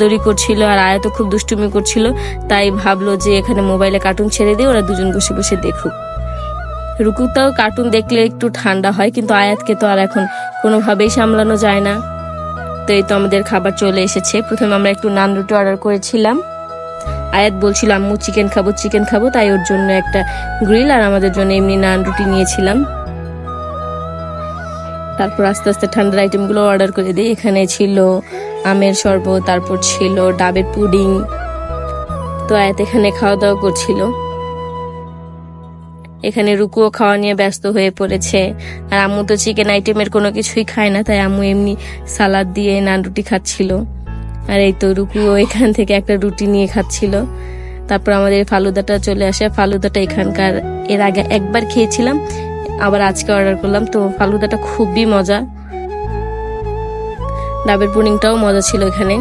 দৌড়ি করছিল আর আয়াত খুব দুষ্টুমি করছিল, তাই ভাবলো যে এখানে মোবাইলে কার্টুন ছেড়ে দিয়ে ওরা দুজন বসে বসে দেখুক। রুকুতাও কার্টুন দেখলে একটু ঠান্ডা হয়, কিন্তু আয়াতকে তো আর এখন কোনোভাবেই সামলানো যায় না। তো এই তো আমাদের খাবার চলে এসেছে। প্রথমে আমরা একটু নান রুটি অর্ডার করেছিলাম। আয়াত বলছিল আম্মু চিকেন খাবো, তাই ওর জন্য একটা গ্রিল আর আমাদের জন্য এমনি নান রুটি নিয়েছিলাম। তারপর আস্তে আস্তে ঠান্ডার আইটেমগুলো অর্ডার করে দিই। এখানে ছিল আমের শরবত, তারপর ছিল ডাবের পুডিং। তো আয়াত এখানে খাওয়া দাওয়া করছিল। এখানে রুকুও খাওয়া নিয়ে ব্যস্ত হয়ে পড়েছে। আর আম্মু তো চিকেন আইটেমের কোনো কিছুই খায় না, তাই আম্মু এমনি সালাদ দিয়ে নান রুটি খাচ্ছিল। আর এই তো রুকুও এখান থেকে একটা রুটি নিয়ে খাচ্ছিল। তারপর আমাদের ফালুদাটা চলে আসে। ফালুদাটা এখানকার এর আগে একবার খেয়েছিলাম, আবার আজকে অর্ডার করলাম। তো ফালুদাটা খুবই মজা, ডাবের পুডিংটাও মজা ছিল এখানে।